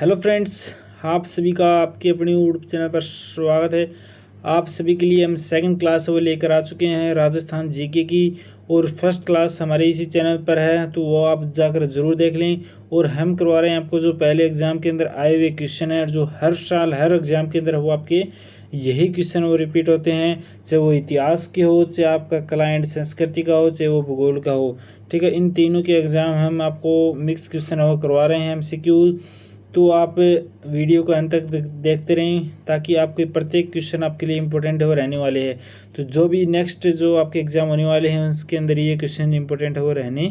Hello friends, आप सभी का आपके अपने यूट्यूब चैनल पर स्वागत है। आप सभी के लिए हम सेकंड क्लास वो लेकर आ चुके हैं राजस्थान जीके की, और फर्स्ट क्लास हमारे इसी चैनल पर है, तो वो आप जाकर ज़रूर देख लें। और हम करवा रहे हैं आपको जो पहले एग्ज़ाम के अंदर आए हुए क्वेश्चन है, जो हर साल हर एग्ज़ाम के अंदर वो आपके यही क्वेश्चन वो रिपीट होते हैं, चाहे वो इतिहास के हो, चाहे आपका कला एंड संस्कृति का हो, चाहे वो भूगोल का हो। ठीक है, इन तीनों के एग्ज़ाम हम आपको मिक्स क्वेश्चन वो करवा रहे हैं MCQ। तो आप वीडियो को अंत तक देखते रहें, ताकि आपके प्रत्येक क्वेश्चन आपके लिए इम्पोर्टेंट हो रहने वाले हैं। तो जो भी नेक्स्ट जो आपके एग्ज़ाम होने वाले हैं उसके अंदर ये क्वेश्चन इम्पोर्टेंट हो रहने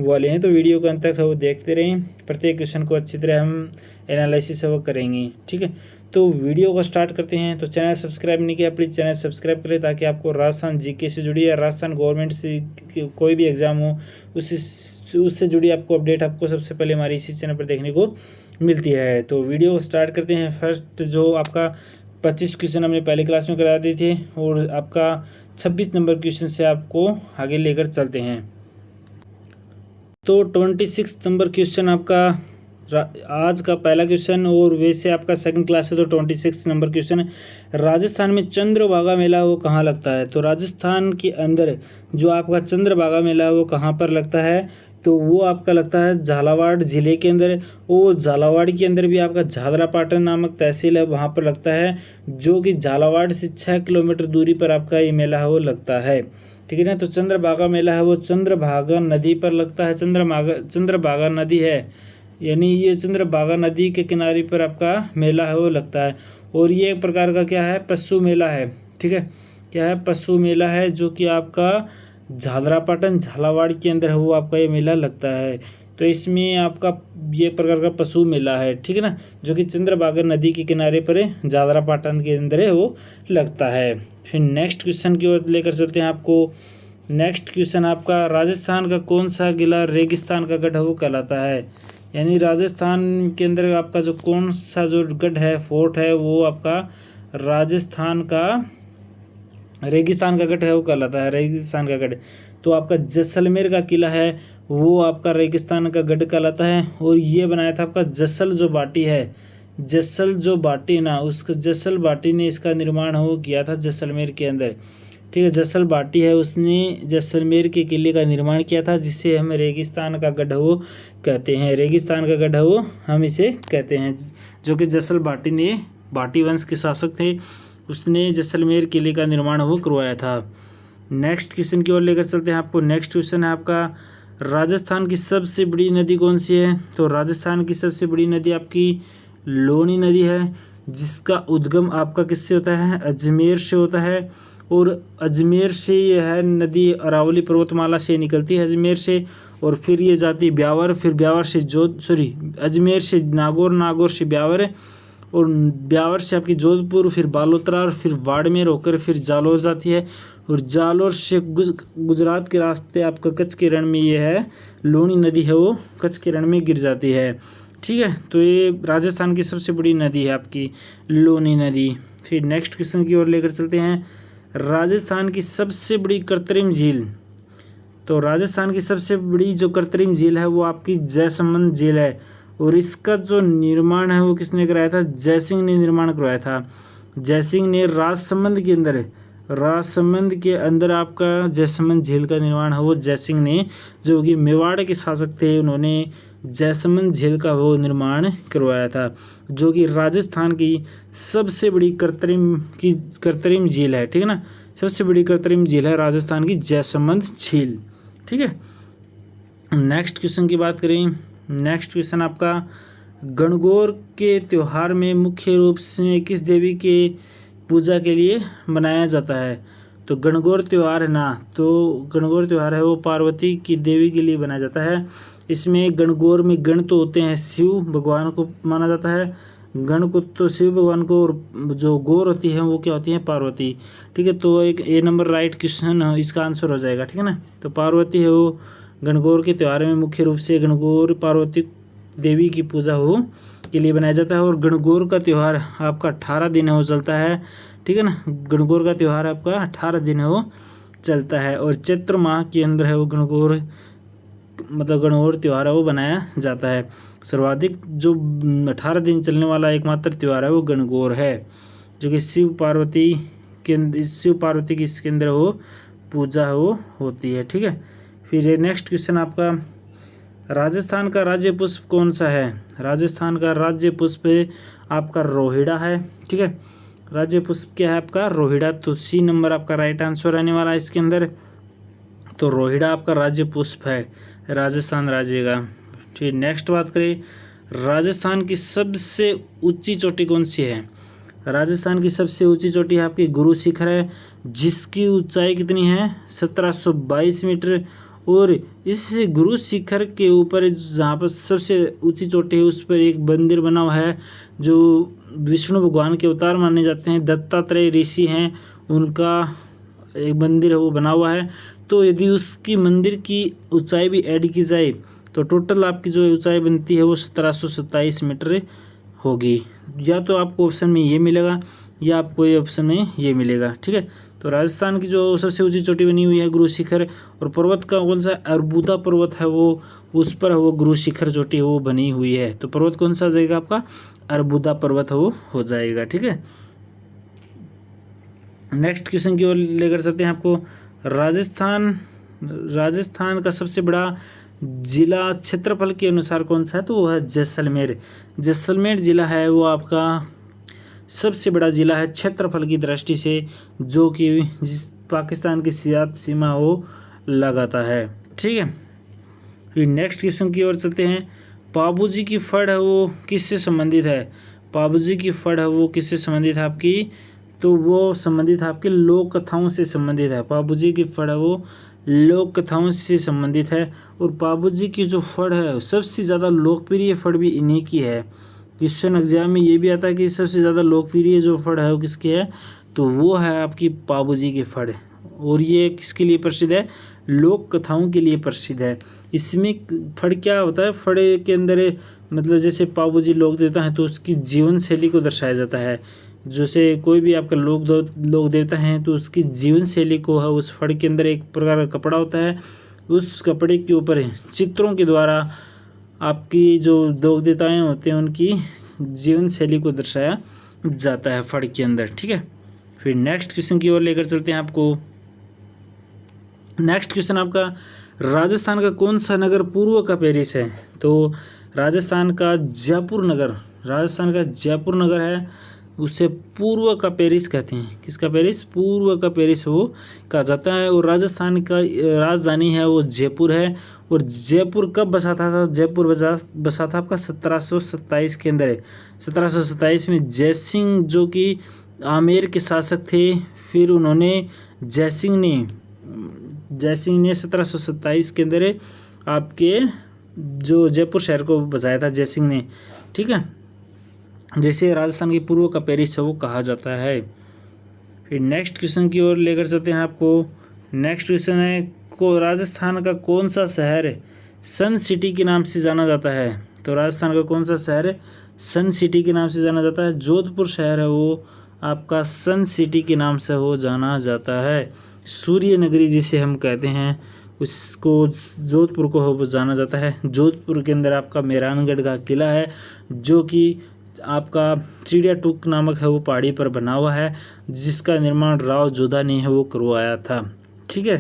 वाले हैं। तो वीडियो को अंत तक वो देखते रहें, प्रत्येक क्वेश्चन को अच्छी तरह हम एनालिसिस वो करेंगे। ठीक है, तो वीडियो को स्टार्ट करते हैं। तो चैनल सब्सक्राइब नहीं किया, प्लीज़ चैनल सब्सक्राइब करें, ताकि आपको राजस्थान जीके से जुड़ी या राजस्थान गवर्नमेंट से कोई भी एग्ज़ाम हो उससे जुड़ी आपको अपडेट आपको सबसे पहले हमारे इसी चैनल पर देखने को मिलती है। तो वीडियो स्टार्ट करते हैं। फर्स्ट जो आपका 25 क्वेश्चन हमने पहली क्लास में करा दिए थे, और आपका 26 नंबर क्वेश्चन से आपको आगे लेकर चलते हैं। तो 26 नंबर क्वेश्चन आपका आज का पहला क्वेश्चन, और वैसे आपका सेकंड क्लास है तो 26 नंबर क्वेश्चन है। राजस्थान में चंद्रभागा मेला वो कहाँ लगता है? तो राजस्थान के अंदर जो आपका चंद्रभागा मेला है वो कहाँ पर लगता है? तो वो आपका लगता है झालावाड़ ज़िले के अंदर। और झालावाड़ के अंदर भी आपका झालरापाटन नामक तहसील है, वहाँ पर लगता है, जो कि झालावाड़ से 6 किलोमीटर दूरी पर आपका ये मेला है वो लगता है। ठीक है ना। तो चंद्रभागा मेला है वो चंद्रभागा नदी पर लगता है। चंद्रभागा नदी है, यानी ये चंद्रभागा नदी के किनारे पर आपका मेला है वो लगता है। और ये एक प्रकार का क्या है, पशु मेला है। ठीक है, क्या है, पशु मेला है, जो कि आपका झालरापाटन झालावाड़ के अंदर है वो आपका ये मेला लगता है। तो इसमें आपका ये प्रकार का पशु मेला है, ठीक है ना, जो कि चंद्रभागा नदी के किनारे पर है, झालरापाटन के अंदर है वो लगता है। फिर नेक्स्ट क्वेश्चन की ओर लेकर चलते हैं आपको। नेक्स्ट क्वेश्चन आपका, राजस्थान का कौन सा किला रेगिस्तान का गढ़ वो कहलाता है? यानी राजस्थान के अंदर आपका जो कौन सा जो गढ़ है, फोर्ट है, वो आपका राजस्थान का रेगिस्तान का गढ़ है वो कहलाता है, रेगिस्तान का गढ़। तो आपका जैसलमेर का किला है वो आपका रेगिस्तान का गढ़ कहलाता है। और ये बनाया था आपका जसल जो बाटी है, जसल जो बाटी ना, उसका जसल बाटी ने इसका निर्माण वो किया था जैसलमेर के अंदर। ठीक है, जसल बाटी है, उसने जैसलमेर के किले का निर्माण किया था, जिसे हम रेगिस्तान का गढ़ वो कहते हैं। रेगिस्तान का गढ़ वो हम इसे कहते हैं, जो कि जसल बाटी ने, बाटी वंश के शासक थे, उसने जैसलमेर किले का निर्माण वो करवाया था। नेक्स्ट क्वेश्चन की ओर लेकर चलते हैं आपको। नेक्स्ट क्वेश्चन है आपका, राजस्थान की सबसे बड़ी नदी कौन सी है? तो राजस्थान की सबसे बड़ी नदी आपकी लूनी नदी है, जिसका उद्गम आपका किससे होता है? अजमेर से होता है। और अजमेर से यह है नदी अरावली पर्वतमाला से निकलती है, अजमेर से, और फिर ये जाती है ब्यावर, फिर ब्यावर से अजमेर से नागौर, नागौर से ब्यावर, और ब्यावर से आपकी जोधपुर, फिर बालोतरा, और फिर बाड़मेर होकर फिर जालौर जाती है, और जालौर से गुजरात के रास्ते आपका कच्छ के रण में ये है लूनी नदी है वो कच्छ के रण में गिर जाती है। ठीक है, तो ये राजस्थान की सबसे बड़ी नदी है आपकी लूनी नदी। फिर नेक्स्ट क्वेश्चन की ओर लेकर चलते हैं। राजस्थान की सबसे बड़ी कृत्रिम झील, तो राजस्थान की सबसे बड़ी जो कृत्रिम झील है वो आपकी जयसमंद झील है, और इसका जो निर्माण है वो किसने कराया था? जयसिंह ने निर्माण करवाया था। जयसिंह ने राजसमंद के अंदर आपका जयसमंद झील का निर्माण है वो जयसिंह ने, जो कि मेवाड़ के शासक थे, उन्होंने जयसमंद झील का वो निर्माण करवाया था, जो कि राजस्थान की सबसे बड़ी कृत्रिम झील है। ठीक है ना, सबसे बड़ी कृत्रिम झील है राजस्थान की जयसमंद झील। ठीक है, नेक्स्ट क्वेश्चन की बात करें। नेक्स्ट क्वेश्चन आपका, गणगौर के त्यौहार में मुख्य रूप से किस देवी के पूजा के लिए बनाया जाता है? तो गणगौर त्यौहार है ना, तो गणगौर त्यौहार है वो पार्वती की देवी के लिए बनाया जाता है। इसमें गणगौर में गण तो होते हैं, शिव भगवान को माना जाता है, गण को तो शिव भगवान को, और जो गौर होती है वो क्या होती है? पार्वती। ठीक है, तो एक ए नंबर राइट क्वेश्चन इसका आंसर हो जाएगा। ठीक है ना, तो पार्वती है वो गणगौर के त्यौहार में मुख्य रूप से गणगौर पार्वती देवी की पूजा हो के लिए बनाया जाता है। और गणगौर का त्यौहार आपका 18 दिन है वो चलता है। ठीक है ना, गणगौर का त्यौहार आपका 18 दिन है वो चलता है, और चैत्र माह के अंदर है वो गणगौर त्यौहार है वो बनाया जाता है। सर्वाधिक जो 18 दिन चलने वाला एकमात्र त्यौहार है वो गणगौर है, जो कि शिव पार्वती की इसके अंदर वो पूजा वो होती है। ठीक है, फिर नेक्स्ट क्वेश्चन आपका, राजस्थान का राज्य पुष्प कौन सा है? राजस्थान का राज्य पुष्प आपका रोहिड़ा है। ठीक है, राज्य पुष्प क्या है आपका? रोहिड़ा। तो सी नंबर आपका राइट आंसर रहने वाला है इसके अंदर। तो रोहिड़ा आपका राज्य पुष्प है राजस्थान राज्य का। फिर नेक्स्ट बात करें, राजस्थान की सबसे ऊंची चोटी कौन सी है? राजस्थान की सबसे ऊंची चोटी आपकी गुरु शिखर है, जिसकी ऊंचाई कितनी है? 1722 मीटर। और इस गुरु शिखर के ऊपर जहाँ पर सबसे ऊंची चोटी है उस पर एक मंदिर बना हुआ है, जो विष्णु भगवान के अवतार माने जाते हैं, दत्तात्रेय ऋषि हैं, उनका एक मंदिर है वो बना हुआ है। तो यदि उसकी मंदिर की ऊंचाई भी ऐड की जाए तो टोटल आपकी जो ऊंचाई बनती है वो 1727 मीटर होगी। या तो आपको ऑप्शन में ये मिलेगा या आपको ये ऑप्शन में ये मिलेगा। ठीक है, तो राजस्थान की जो सबसे ऊंची चोटी बनी हुई है गुरु शिखर, और पर्वत का कौन सा? अरबुदा पर्वत है वो, उस पर वो गुरु शिखर चोटी वो बनी हुई है। तो पर्वत कौन सा हो जाएगा आपका? अरबुदा पर्वत वो हो जाएगा। ठीक है, नेक्स्ट क्वेश्चन की ओर लेकर चलते हैं आपको। राजस्थान का सबसे बड़ा जिला क्षेत्रफल के अनुसार कौन सा है? तो वो है जैसलमेर। जैसलमेर जिला है वो आपका सबसे बड़ा जिला है क्षेत्रफल की दृष्टि से, जो कि पाकिस्तान की सियात सीमा वो लगाता है। ठीक है, फिर नेक्स्ट क्वेश्चन की ओर चलते हैं। पाबूजी की फड़ है वो किससे संबंधित है? पाबूजी की फड़ है वो किससे संबंधित है आपकी? तो वो संबंधित है आपके लोक कथाओं से संबंधित है। पाबूजी की फड़ है वो लोक कथाओं से संबंधित है। और पाबूजी की जो फड़ है सबसे ज़्यादा लोकप्रिय फड़ भी इन्हीं की है। क्वेश्चन एग्जाम में ये भी आता है कि सबसे ज़्यादा लोकप्रिय जो फड़ है वो किसकी है? तो वो है आपकी पाबूजी की फड़। और ये किसके लिए प्रसिद्ध है? लोक कथाओं के लिए प्रसिद्ध है। इसमें फड़ क्या होता है? फड़ के अंदर मतलब जैसे पाबूजी लोक देवता है तो उसकी जीवन शैली को दर्शाया जाता है। जैसे कोई भी आपका लोक देवता है तो उसकी जीवन शैली को है उस फड़ के अंदर एक प्रकार का कपड़ा होता है, उस कपड़े के ऊपर चित्रों के द्वारा आपकी जो लोक देवताएँ होते हैं उनकी जीवन शैली को दर्शाया जाता है फड़ के अंदर। ठीक है, फिर नेक्स्ट क्वेश्चन की ओर लेकर चलते हैं आपको। नेक्स्ट क्वेश्चन आपका, राजस्थान का कौन सा नगर पूर्व का पेरिस है? तो राजस्थान का जयपुर नगर है, उसे पूर्व का पेरिस कहते हैं। किसका पेरिस? पूर्व का पेरिस वो कहा जाता है। और राजस्थान का राजधानी है वो जयपुर है। और जयपुर कब बसा था? जयपुर बसा था आपका 1727 के अंदर है। 1727 में जयसिंह जो कि आमेर के शासक थे, फिर उन्होंने जयसिंह ने 1727 के अंदर आपके जो जयपुर शहर को बसाया था जयसिंह ने। ठीक है, जैसे राजस्थान की पूर्व का पेरिस है वो कहा जाता है। फिर नेक्स्ट क्वेश्चन की ओर लेकर चलते हैं आपको। नेक्स्ट क्वेश्चन है, को राजस्थान का कौन सा शहर सन सिटी के नाम से जाना जाता है? तो राजस्थान का कौन सा शहर सन सिटी के नाम से जाना जाता है? जोधपुर शहर है वो आपका सन सिटी के नाम से हो जाना जाता है। सूर्य नगरी जिसे हम कहते हैं उसको जोधपुर को हो जाना जाता है। जोधपुर के अंदर आपका मेहरानगढ़ का किला है, जो कि आपका चिड़िया टूक नामक है वो पहाड़ी पर बना हुआ है, जिसका निर्माण राव जोधा ने है वो करवाया था। ठीक है,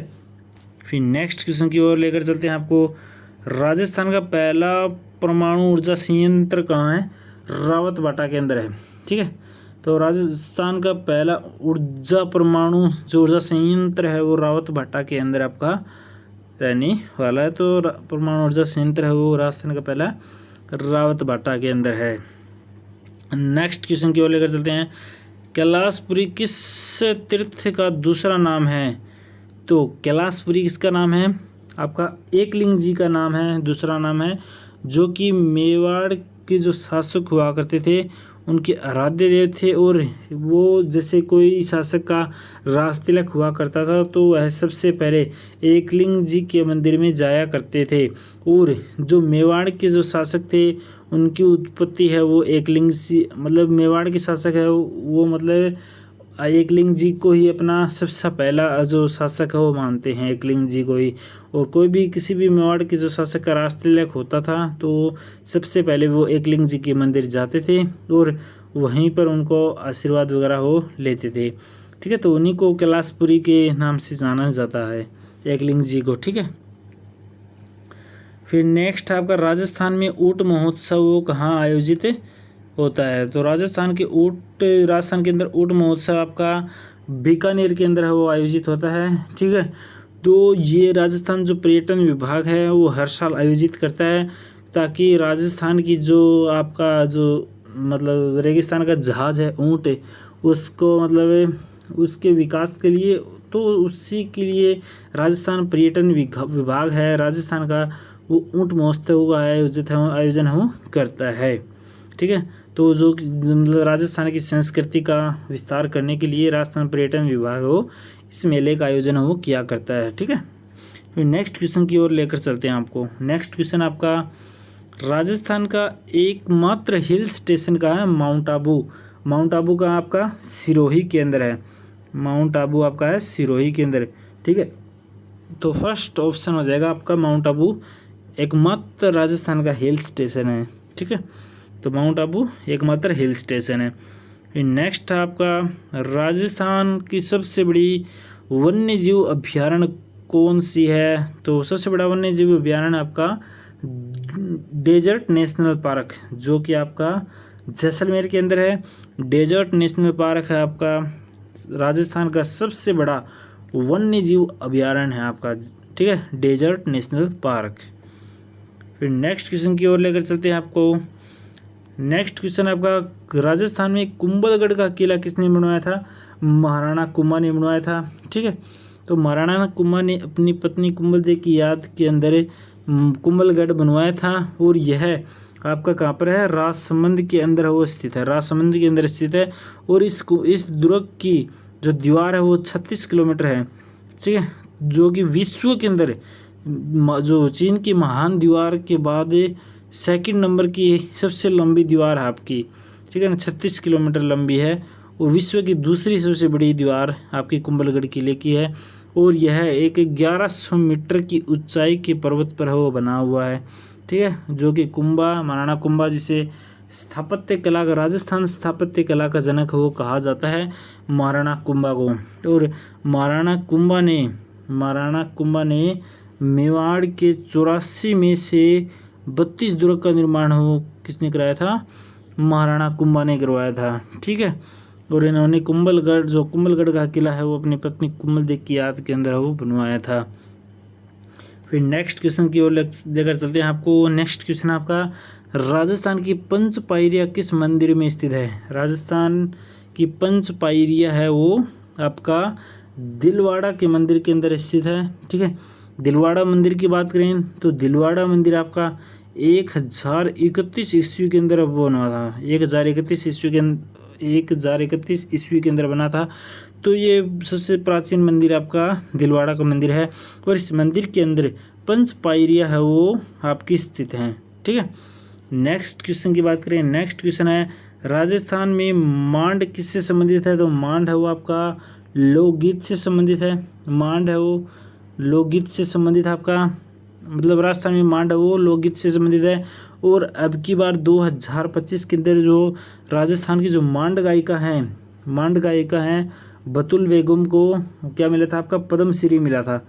फिर नेक्स्ट क्वेश्चन की ओर लेकर चलते हैं आपको। राजस्थान का पहला परमाणु ऊर्जा संयंत्र कहाँ है? रावतबाटा के अंदर है। ठीक है, तो राजस्थान का पहला परमाणु जो ऊर्जा संयंत्र है वो रावतबाटा के अंदर आपका रहने वाला है। तो परमाणु ऊर्जा संयंत्र है वो राजस्थान का पहला रावतबाटा के अंदर है। नेक्स्ट क्वेश्चन की ओर लेकर चलते हैं। कैलाशपुरी किस तीर्थ का दूसरा नाम है? तो कैलाशपुरी किसका नाम है? आपका एकलिंग जी का नाम है, दूसरा नाम है, जो कि मेवाड़ के जो शासक हुआ करते थे उनके आराध्य देव थे। और वो जैसे कोई शासक का राज तिलक हुआ करता था तो वह सबसे पहले एकलिंग जी के मंदिर में जाया करते थे। और जो मेवाड़ के जो शासक थे उनकी उत्पत्ति है वो एकलिंग सी, मतलब मेवाड़ के शासक है वो मतलब एकलिंग जी को ही अपना सबसे पहला जो शासक है वो मानते हैं, एकलिंग जी को ही। और कोई भी किसी भी मेवाड़ के जो शासक का राजतिलक होता था तो सबसे पहले वो एकलिंग जी के मंदिर जाते थे और वहीं पर उनको आशीर्वाद वगैरह वो लेते थे। ठीक है, तो उन्हीं को कैलाशपुरी के नाम से जाना जाता है, एकलिंग जी को। ठीक है, फिर नेक्स्ट आपका राजस्थान में ऊंट महोत्सव वो कहाँ आयोजित होता है? तो राजस्थान के अंदर ऊंट महोत्सव आपका बीकानेर के अंदर है वो आयोजित होता है। ठीक है, तो ये राजस्थान जो पर्यटन विभाग है वो हर साल आयोजित करता है ताकि राजस्थान की जो आपका जो मतलब रेगिस्तान का जहाज है ऊँट है उसको मतलब उसके विकास के लिए, तो उसी के लिए राजस्थान पर्यटन विभाग है राजस्थान का, वो ऊँट महोत्सव का आयोजन हो करता है। ठीक है, तो जो मतलब राजस्थान की संस्कृति का विस्तार करने के लिए राजस्थान पर्यटन विभाग हो इस मेले का आयोजन वो किया करता है। ठीक है, फिर नेक्स्ट क्वेश्चन की ओर लेकर चलते हैं आपको। नेक्स्ट क्वेश्चन आपका राजस्थान का एकमात्र हिल स्टेशन का है माउंट आबू। माउंट आबू का आपका सिरोही के अंदर है, माउंट आबू आपका है सिरोही के अंदर। ठीक है, तो फर्स्ट ऑप्शन हो जाएगा आपका माउंट आबू एकमात्र राजस्थान का हिल स्टेशन है। ठीक है, तो माउंट आबू एकमात्र हिल स्टेशन है। फिर नेक्स्ट आपका राजस्थान की सबसे बड़ी वन्य जीव अभ्यारण्य कौन सी है? तो सबसे बड़ा वन्य जीव अभ्यारण्य आपका डेजर्ट नेशनल पार्क जो कि आपका जैसलमेर के अंदर है। डेजर्ट नेशनल पार्क है आपका राजस्थान का सबसे बड़ा वन्य जीव अभ्यारण्य है आपका। ठीक है, डेजर्ट नेशनल पार्क। फिर नेक्स्ट क्वेश्चन की ओर लेकर चलते हैं आपको। नेक्स्ट क्वेश्चन आपका राजस्थान में कुंभलगढ़ का किला किसने बनवाया था? महाराणा कुंभा ने बनवाया था। ठीक है, तो महाराणा कुंभा ने अपनी पत्नी कुंभलदेवी की याद के अंदर कुंभलगढ़ बनवाया था और यह आपका कहाँ पर है? राजसमंद के अंदर वो स्थित है, राजसमंद के अंदर स्थित है। और इस दुर्ग की जो दीवार है वो 36 किलोमीटर है। ठीक है, जो कि विश्व के अंदर जो चीन की महान दीवार के बाद सेकंड नंबर की सबसे लंबी दीवार है आपकी। ठीक है ना, 36 किलोमीटर लंबी है और विश्व की दूसरी सबसे बड़ी दीवार आपकी कुंभलगढ़ किले की है। और यह एक 1100 मीटर की ऊंचाई के पर्वत पर वो बना हुआ है। ठीक है, जो कि महाराणा कुंभा जिसे स्थापत्य कला का राजस्थान स्थापत्य कला का जनक वो कहा जाता है महाराणा कुंभा को। और महाराणा कुंभा ने मेवाड़ के 84 में से 32 दुर्ग का निर्माण हो किसने कराया था? महाराणा कुंभा ने करवाया था। ठीक है, और इन्होंने कुंभलगढ़ का किला है वो अपनी पत्नी कुंभलदेवी की याद के अंदर वो बनवाया था। फिर नेक्स्ट क्वेश्चन की ओर लेकर चलते हैं आपको। नेक्स्ट क्वेश्चन आपका राजस्थान की पंच पायरिया किस मंदिर में स्थित है? राजस्थान की पंच पायरिया है वो आपका दिलवाड़ा के मंदिर के अंदर स्थित है। ठीक है, दिलवाड़ा मंदिर की बात करें तो दिलवाड़ा मंदिर आपका 1031 ईस्वी के अंदर बना था। 1031 ईस्वी के अंदर बना था। तो ये सबसे प्राचीन मंदिर आपका दिलवाड़ा का मंदिर है और इस मंदिर के अंदर पंच पायरिया है वो आपकी स्थित हैं। ठीक है, नेक्स्ट क्वेश्चन की बात करें। नेक्स्ट क्वेश्चन है राजस्थान में मांड किससे संबंधित है? तो मांड है वो आपका लोकगीत से संबंधित है। मांड है वो लोकगीत से संबंधित आपका मतलब राजस्थान में मांड है वो लोकगीत से संबंधित है। और अब की बार 2025 के अंदर जो राजस्थान की जो मांड गायिका हैं बतुल बेगम को क्या मिला था? आपका पद्मश्री मिला था,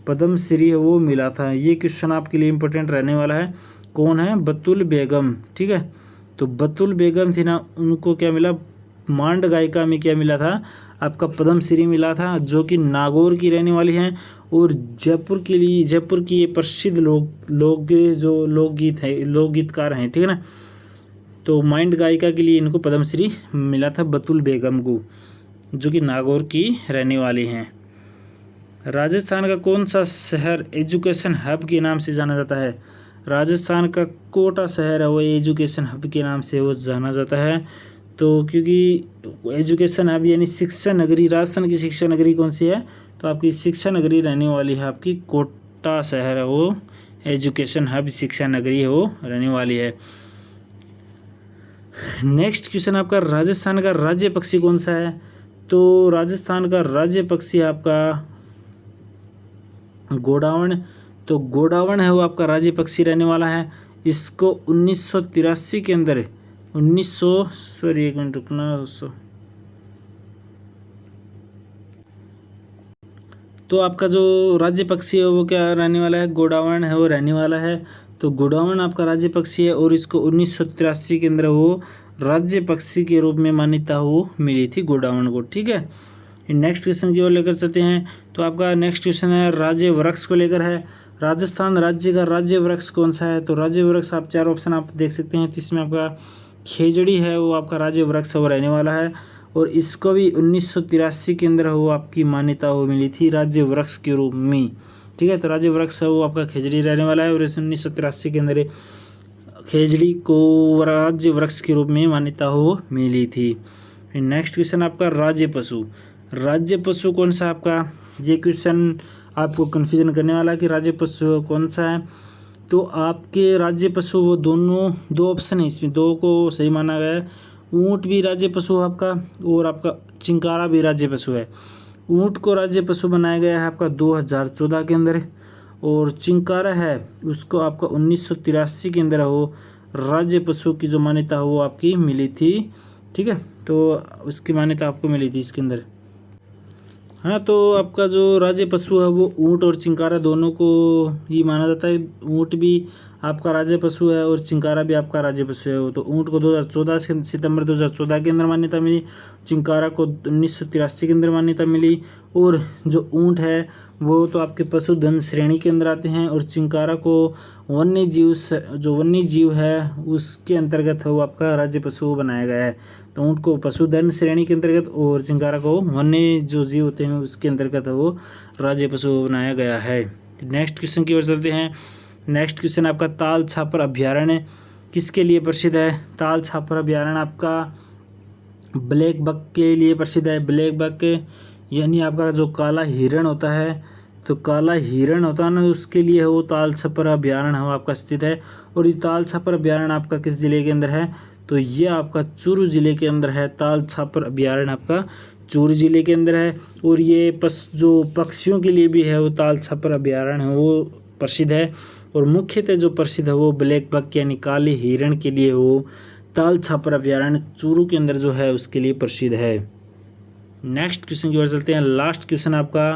पद्मश्री वो मिला था। ये क्वेश्चन आपके लिए इम्पोर्टेंट रहने वाला है। कौन है? बतुल बेगम। ठीक है, तो बतुल बेगम थी ना, उनको क्या मिला? मांड गायिका में क्या मिला था? आपका पद्मश्री मिला था, जो कि नागौर की रहने वाली हैं और जयपुर की ये प्रसिद्ध लोकगीतकार हैं। ठीक है ना, तो मांड गायिका के लिए इनको पद्मश्री मिला था बतुल बेगम को, जो कि नागौर की रहने वाली हैं। राजस्थान का कौन सा शहर एजुकेशन हब के नाम से जाना जाता है? राजस्थान का कोटा शहर है वो एजुकेशन हब के नाम से वो जाना जाता है। तो क्योंकि एजुकेशन हब यानी शिक्षा नगरी, राजस्थान की शिक्षा नगरी कौन सी है? तो आपकी शिक्षा नगरी रहने वाली है आपकी कोटा शहर है वो एजुकेशन हब शिक्षा नगरी है वो रहने वाली है। नेक्स्ट क्वेश्चन आपका राजस्थान का राज्य पक्षी कौन सा है? तो राजस्थान का राज्य पक्षी है आपका गोडावण। तो गोडावण है वो आपका राज्य पक्षी रहने वाला है। इसको 1983 के अंदर 1900 सॉरी एक मिनट रुकना तो आपका जो राज्य पक्षी है वो क्या रहने वाला है, गोडावण है वो रहने वाला है। तो गोडावण आपका राज्य पक्षी है और इसको 1983 के अंदर वो राज्य पक्षी के रूप में मान्यता वो मिली थी गोडावण को। ठीक है, नेक्स्ट क्वेश्चन की ओर लेकर चलते हैं। तो आपका नेक्स्ट क्वेश्चन है राज्य वृक्ष को लेकर है। राजस्थान राज्य का राज्य वृक्ष कौन सा है? तो राज्य वृक्ष आप 4 ऑप्शन आप देख सकते हैं। तो इसमें आपका खेजड़ी है वो आपका राज्य वृक्ष वो रहने वाला है और इसको भी 1983 के अंदर वो आपकी मान्यता वो मिली थी राज्य वृक्ष के रूप में। ठीक है, तो राज्य वृक्ष है वो आपका खेजड़ी रहने वाला है और इस 1983 के अंदर खेजड़ी को राज्य वृक्ष के रूप में मान्यता हो मिली थी। नेक्स्ट क्वेश्चन आपका राज्य पशु। राज्य पशु कौन सा आपका, ये क्वेश्चन आपको कन्फ्यूजन करने वाला है कि राज्य पशु कौन सा है। तो आपके राज्य पशु वो दोनों 2 ऑप्शन है, इसमें 2 को सही माना गया है। ऊँट भी राज्य पशु है आपका और आपका चिंकारा भी राज्य पशु है। ऊँट को राज्य पशु बनाया गया है आपका 2014 के अंदर और चिंकारा है उसको आपका 1983 के अंदर वो राज्य पशु की जो मान्यता हो वो आपकी मिली थी। ठीक है, तो उसकी मान्यता आपको मिली थी इसके अंदर। हाँ, तो आपका जो राज्य पशु है वो ऊँट और चिंकारा दोनों को ही माना जाता है। ऊँट भी आपका राज्य पशु है और चिंकारा भी आपका राज्य पशु है। वो तो ऊँट को 2014 सितंबर 2014 के अंदर मान्यता मिली, चिंकारा को 1983 के अंदर मान्यता मिली। और जो ऊँट है वो तो आपके पशुधन श्रेणी के अंदर आते हैं और चिंकारा को वन्य जीव है उसके अंतर्गत वो आपका राज्य पशु बनाया गया है। तो ऊँट को पशुधन श्रेणी के अंतर्गत और चिंकारा को वन्य जो जीव होते हैं उसके अंतर्गत वो राज्य पशु बनाया गया है। नेक्स्ट क्वेश्चन की ओर चलते हैं। नेक्स्ट क्वेश्चन आपका ताल छापर अभ्यारण्य किसके लिए प्रसिद्ध है? ताल छापर अभ्यारण्य आपका ब्लैक बक के लिए प्रसिद्ध है। ब्लैक बक यानी आपका जो काला हिरण होता है, तो काला हिरण होता है ना, उसके लिए वो ताल छापर अभ्यारण्य है आपका स्थित है। और ये ताल छापर अभ्यारण्य आपका किस जिले के अंदर है? तो ये आपका चूरू जिले के अंदर है। ताल छापर अभ्यारण्य आपका चूरू जिले के अंदर है। और ये जो पक्षियों के लिए भी है वो ताल छापर अभ्यारण्य है वो प्रसिद्ध है। और मुख्यतः जो प्रसिद्ध है वो ब्लैक बक यानी काले हिरण के लिए वो ताल छापर अभ्यारण्य चूरू के अंदर जो है उसके लिए प्रसिद्ध है। नेक्स्ट क्वेश्चन की ओर चलते हैं। लास्ट क्वेश्चन आपका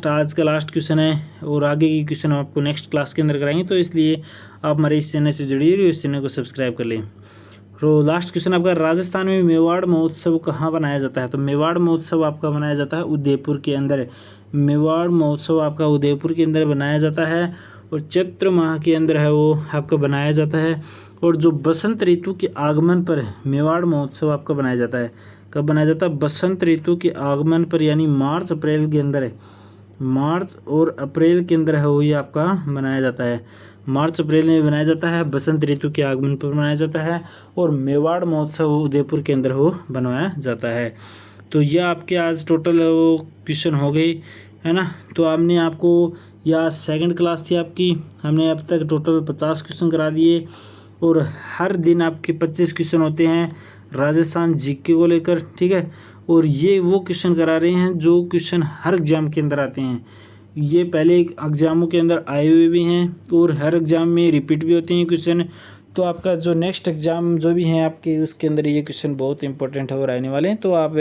आज का लास्ट क्वेश्चन है और आगे की क्वेश्चन हम आपको नेक्स्ट क्लास के अंदर कराएंगे, तो इसलिए आप हमारे इस चैनल से जुड़िए और इस चैनल को सब्सक्राइब कर लें। तो लास्ट क्वेश्चन आपका राजस्थान में मेवाड़ महोत्सव कहाँ बनाया जाता है? तो मेवाड़ महोत्सव आपका बनाया जाता है उदयपुर के अंदर। मेवाड़ महोत्सव आपका उदयपुर के अंदर बनाया जाता है और चैत्र माह के अंदर है वो आपका बनाया जाता है। और जो बसंत ऋतु के आगमन पर मेवाड़ महोत्सव आपका बनाया जाता है। कब बनाया जाता है? बसंत ऋतु के आगमन पर, यानी मार्च अप्रैल के अंदर है। मार्च और अप्रैल के अंदर है वो ये आपका बनाया जाता है। मार्च अप्रैल में बनाया जाता है, बसंत ऋतु के आगमन पर बनाया जाता है और मेवाड़ महोत्सव उदयपुर के अंदर वो बनाया जाता है। तो यह आपके आज टोटल वो क्वेश्चन हो गई है ना। तो हमने आपको या सेकंड क्लास थी आपकी, हमने अब तक टोटल 50 क्वेश्चन करा दिए और हर दिन आपके 25 क्वेश्चन होते हैं राजस्थान जीके को लेकर। ठीक है, और ये वो क्वेश्चन करा रहे हैं जो क्वेश्चन हर एग्जाम के अंदर आते हैं। ये पहले एग्जामों के अंदर आए हुए भी हैं और हर एग्जाम में रिपीट भी होते हैं क्वेश्चन। तो आपका जो नेक्स्ट एग्ज़ाम जो भी है आपके उसके अंदर ये क्वेश्चन बहुत इंपॉर्टेंट है और आने वाले हैं। तो आप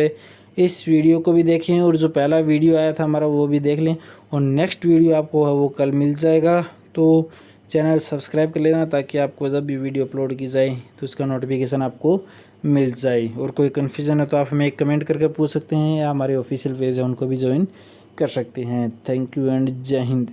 इस वीडियो को भी देखें और जो पहला वीडियो आया था हमारा वो भी देख लें और नेक्स्ट वीडियो आपको वो कल मिल जाएगा। तो चैनल सब्सक्राइब कर लेना ताकि आपको जब भी वीडियो अपलोड की जाए तो उसका नोटिफिकेशन आपको मिल जाए। और कोई कन्फ्यूजन है तो आप हमें एक कमेंट करके पूछ सकते हैं या हमारे ऑफिशियल पेज है उनको भी ज्वाइन कर सकते हैं। थैंक यू एंड जय हिंद।